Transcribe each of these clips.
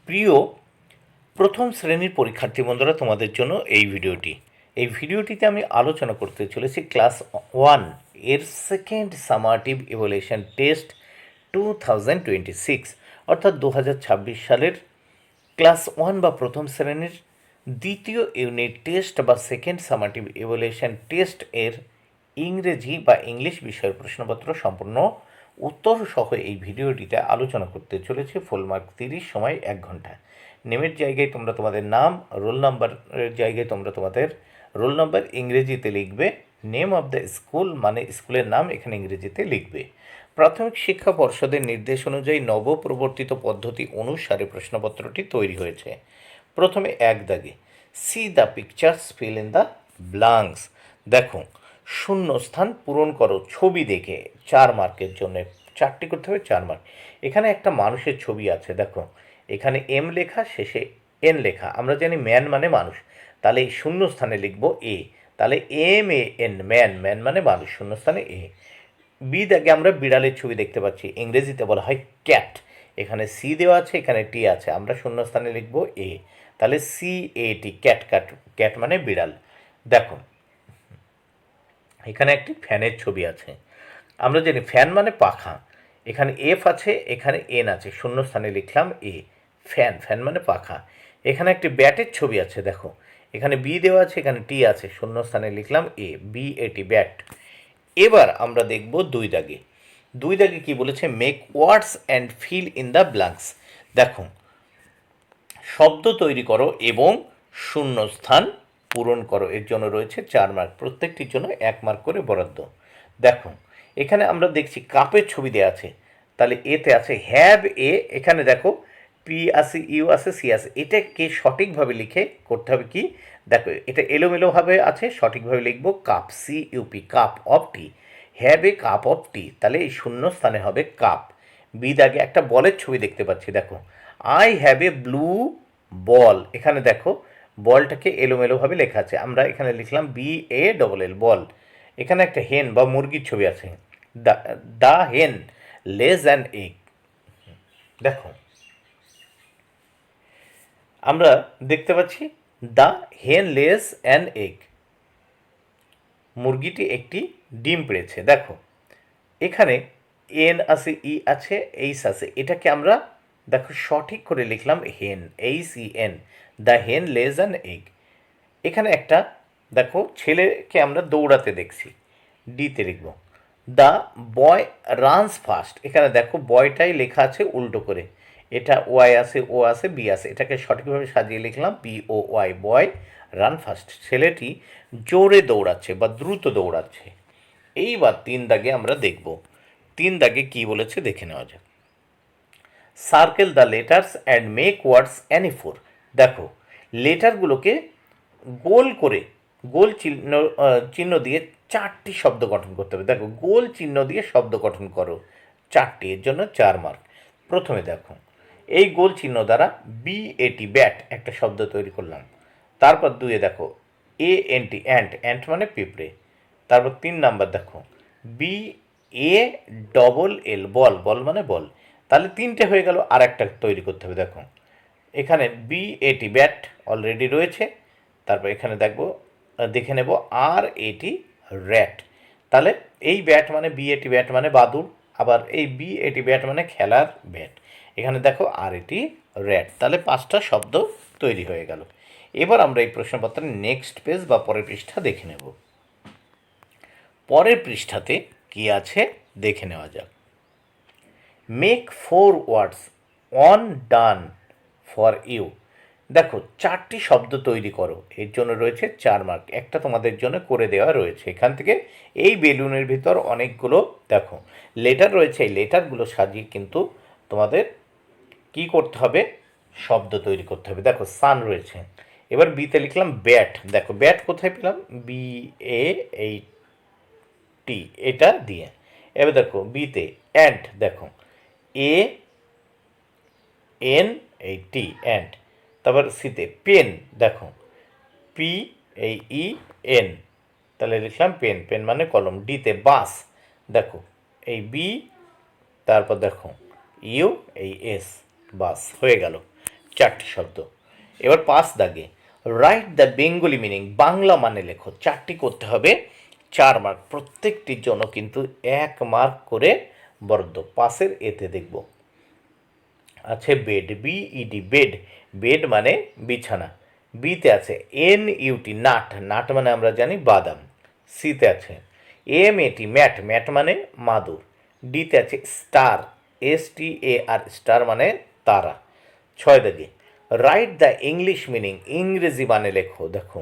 প্রিয় প্রথম শ্রেণীর পরীক্ষার্থী বন্ধুরা, তোমাদের জন্য এই ভিডিওটিতে আমি আলোচনা করতে চলেছি ক্লাস 1 এর সেকেন্ড সামারটিভ ইভ্যালুয়েশন টেস্ট 2026, অর্থাৎ 2026 সালের ক্লাস 1 বা প্রথম শ্রেণীর দ্বিতীয় ইউনিট টেস্ট বা সেকেন্ড সামারটিভ ইভ্যালুয়েশন টেস্ট এর ইংরেজি বা ইংলিশ বিষয়ের প্রশ্নপত্র সম্পূর্ণ উত্তর সহ এই ভিডিওটিতে আলোচনা করতে চলেছে। ফুল মার্ক 30, সময় 1 ঘন্টা। নেমের জায়গায় তোমরা তোমাদের নাম, রোল নাম্বারের জায়গায় তোমরা তোমাদের রোল নাম্বার ইংরেজিতে লিখবে। নেম অফ দ্য স্কুল মানে স্কুলের নাম এখানে ইংরেজিতে লিখবে। প্রাথমিক শিক্ষা পর্ষদের নির্দেশ অনুযায়ী নবপ্রবর্তিত পদ্ধতি অনুসারে প্রশ্নপত্রটি তৈরি হয়েছে। প্রথমে 1 দাগে C the pictures, fill in the blanks. দেখো, শূন্যস্থান পূরণ করো ছবি দেখে। 4 মার্কের জন্য 4টি করতে হবে, 4 মার্ক। এখানে একটা মানুষের ছবি আছে, দেখো এখানে এম লেখা, শেষে এন লেখা। আমরা জানি ম্যান মানে মানুষ, তাহলে এই শূন্যস্থানে লিখব এ, তাহলে M A N, man, man মানে মানুষ, শূন্যস্থানে এ। বি দাগে আমরা বিড়ালের ছবি দেখতে পাচ্ছি, ইংরেজিতে বলা হয় ক্যাট। এখানে সি দেওয়া আছে, এখানে টি আছে, আমরা শূন্যস্থানে লিখব এ, তাহলে সি এ টি, ক্যাট। ক্যাট, ক্যাট মানে বিড়াল। দেখো এখানে একটি ফ্যানের ছবি আছে, আমরা জানি ফ্যান মানে পাখা। এখানে এফ আছে, এখানে এন আছে, শূন্যস্থানে লিখলাম এ, ফ্যান, ফ্যান মানে পাখা। এখানে একটি ব্যাটের ছবি আছে, দেখো এখানে বি দেওয়া আছে, এখানে টি আছে, শূন্যস্থানে লিখলাম এ, বি এ টি, ব্যাট। এবার আমরা দেখব 2 দাগে। 2 দাগে কি বলেছে? Make words and fill in the blanks. দেখো, শব্দ তৈরি করো এবং শূন্যস্থান পূরণ করো। এর জন্য রয়েছে 4 মার্ক, প্রত্যেকটির জন্য 1 মার্ক করে বরাদ্দ। দেখো এখানে আমরা দেখছি কাপের ছবি দেওয়া আছে, তাহলে এতে আছে হ্যাভ এ, এখানে দেখো পি আছে, ইউ আছে, সি আছে। এটাকে সঠিকভাবে লিখে করতে হবে কি, দেখো এটা এলোমেলোভাবে আছে, সঠিকভাবে লিখবো cup, C U P, cup of tea. Have a cup of tea, তাহলে এই শূন্য স্থানে হবে কাপ। বি দাগে একটা বলের ছবি দেখতে পাচ্ছি, দেখো আই হ্যাভ এ ব্লু বল। এখানে দেখো বলটাকে এলোমেলোভাবে লেখা আছে, আমরা এখানে লিখলাম বি এ ডবল এল, বল। এখানে একটা হেন বা মুরগির ছবি আছে, দ্য হেন লেজ অ্যান এগ। দেখো আমরা দেখতে পাচ্ছি দ্য হেন লেজ অ্যান এগ, মুরগিটি একটি ডিম পেড়েছে। দেখো এখানে এন আছে, ই আছে, এইচ আছে, এটাকে আমরা দেখো সঠিক করে লিখলাম হেন, এইচ ই এন, দ্য হেন লেজ অ্যান এগ। এখানে একটা দেখো ছেলেকে আমরা দৌড়াতে দেখছি, ডিতে লিখব। দ্য বয় রানস ফাস্ট, এখানে দেখো বয়টাই লেখা আছে উল্টো করে, এটা ওয়াই আছে, ও আছে, বি আছে, এটাকে সঠিকভাবে সাজিয়ে লিখলাম বি ও ওয়াই, বয় রান ফাস্ট। ছেলেটি জোরে দৌড়াচ্ছে বা দ্রুত দৌড়াচ্ছে। এইবার 3 দাগে আমরা দেখব, 3 দাগে কি বলেছে দেখে নেওয়া যাক। Circle the letters and make words any four. দেখো লেটারগুলোকে গোল করে, গোল চিহ্ন চিহ্ন দিয়ে 4টি শব্দ গঠন করতে হবে। দেখো গোল চিহ্ন দিয়ে শব্দ গঠন করো 4টি, এর জন্য 4 মার্ক। প্রথমে দেখো এই গোল চিহ্ন দ্বারা বি এটি, ব্যাট, একটা শব্দ তৈরি করলাম। তারপর 2 দেখো A N T, ant, ant মানে পিঁপড়ে। তারপর 3 নাম্বার দেখো বি এ ডবল এল, বল, বল মানে বল। তাহলে 3টে হয়ে গেল, আর একটা তৈরি করতে হবে। দেখো এখানে বি এটি, ব্যাট অলরেডি রয়েছে। তারপর এখানে দেখে নেব আর এটি, র্যাট। তাহলে এই ব্যাট মানে বি এটি, ব্যাট মানে বাদুড়, আবার এই বি এটি, ব্যাট মানে খেলার ব্যাট। এখানে দেখো আর এটি, র্যাট। তাহলে 5টা শব্দ তৈরি হয়ে গেল। এবার আমরা এই প্রশ্নপত্রের নেক্সট পেজ বা পরের পৃষ্ঠা দেখে নেব। পরের পৃষ্ঠাতে কি আছে দেখে নেওয়া যাক। Make 4 words on done for you. দেখো 4টি শব্দ তৈরি করো, এর জন্য রয়েছে 4 মার্ক। একটা তোমাদের জন্য করে দেওয়া রয়েছে, এখান থেকে এই বেলুনের ভিতর অনেকগুলো দেখো লেটার রয়েছে, এই লেটারগুলো সাজিয়ে কিন্তু তোমাদের কি করতে হবে, শব্দ তৈরি করতে হবে। দেখো সান রয়েছে, এবার বিতে লিখলাম ব্যাট। দেখো ব্যাট কোথায় পেলাম, বি এ এই টি, এটা দিয়ে। এবার দেখো বিতে অ্যান্ট, দেখো এ এন এই টি, অ্যান্ট। তারপর সিতে পেন, দেখো পি এই ই এন, তাহলে লিখলাম পেন, পেন মানে কলম। ডিতে বাস, দেখো এই বি, তারপর দেখো ইউ এই এস, বাস। হয়ে গেল 4টি শব্দ। এবার 5 দাগে write the Bengali meaning, Bangla মানে লেখো। 4টি করতে হবে, 4 মার্ক। প্রত্যেকটির জন্য কিন্তু 1 মার্ক করে বরাদ্দ। পাশের এতে দেখব আছে বেড, বিইডি বেড, বেড মানে বিছানা। বিতে আছে এনইউটি নাট, নাট মানে আমরা জানি বাদাম। সিতে আছে এমএটি ম্যাট, ম্যাট মানে মাদুর। ডিতে আছে স্টার, STAR স্টার মানে তারা। 6 দাগে রাইট দ্য ইংলিশ মিনিং, ইংরেজি মানে লেখো। দেখো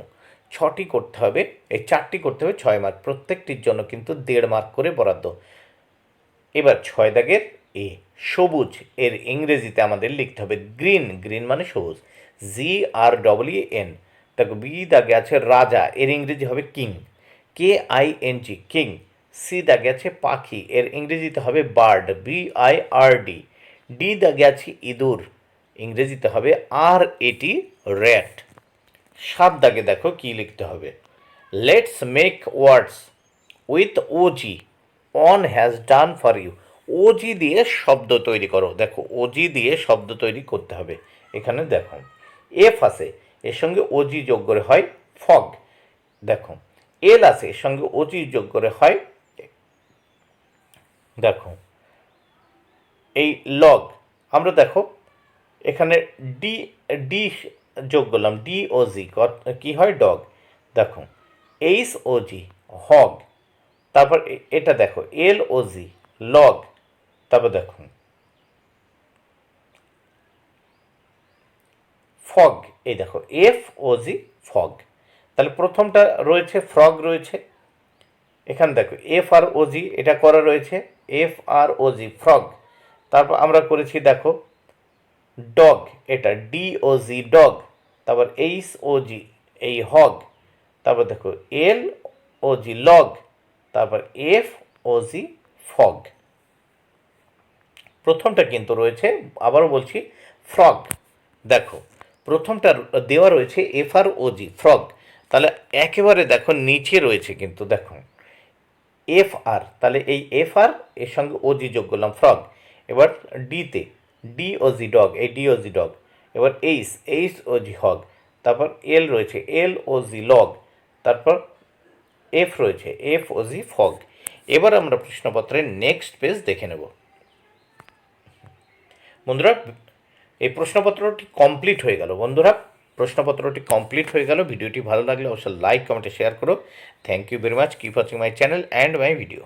6টি করতে হবে, এই 4টি করতে হবে, 6 মার্ক। প্রত্যেকটির জন্য কিন্তু 1.5 মার্ক করে বরাদ্দ। এবার 6 দাগের এ, সবুজ, এর ইংরেজিতে আমাদের লিখতে হবে গ্রিন, গ্রিন মানে সবুজ, GREEN। দেখো বি দাগে আছে রাজা, এর ইংরেজি হবে কিং, KING কিং। সি দাগে আছে পাখি, এর ইংরেজিতে হবে বার্ড, BIRD। ডি দাগে আছে ইঁদুর, ইংরেজিতে হবে RAT র্যাট। 7 দাগে দেখো কি লিখতে হবে, let's make words with OG, on has done for you. OG দিয়ে শব্দ তৈরি করো। দেখো ওজি দিয়ে শব্দ তৈরি করতে হবে। এখানে দেখো এফ আছে, এর সঙ্গে ওজি যোগ করে হয় ফগ। দেখো এল আছে, এর সঙ্গে ওজি যোগ করে হয় দেখো এই লগ। আমরা দেখো এখানে ডি ডি যোগ করলাম, DOG কি হয় ডগ। দেখো HOG হগ। তারপর এটা দেখো LOG লগ। তারপর দেখো ফগ, এই দেখো FOG ফগ। তাহলে প্রথমটা রয়েছে ফ্রগ রয়েছে, এখানে দেখো FROG এটা করা রয়েছে, FROG ফ্রগ। তারপর আমরা করেছি দেখো ডগ, এটা DOG ডগ। তারপর HOG এই হগ। তারপর দেখো LOG লগ। তারপর FOG ফগ। প্রথমটা কিন্তু রয়েছে, আবারও বলছি ফ্রগ। দেখো প্রথমটা দেওয়া রয়েছে FROG ফ্রগ। তাহলে একেবারে দেখো নিচে রয়েছে কিন্তু দেখো FR, তাহলে এই FR এর সঙ্গে OG যোগ করলাম ফ্রগ। এবার ডিতে DOG ডগ, এই DOG ডগ। এবার HOG হগ। তারপর এল রয়েছে LOG লগ। তারপর এফ রয়েছে FOG ফগ। এবার আমরা প্রশ্নপত্রের নেক্সট পেজ দেখে নেব। বন্ধুরা এই প্রশ্নপত্রটি কমপ্লিট হয়ে গেল। বন্ধুরা প্রশ্নপত্রটি কমপ্লিট হয়ে গেল। ভিডিওটি ভালো লাগলে অবশ্যই লাইক কমেন্টে শেয়ার করো। Thank you very much. Keep watching my channel and my video.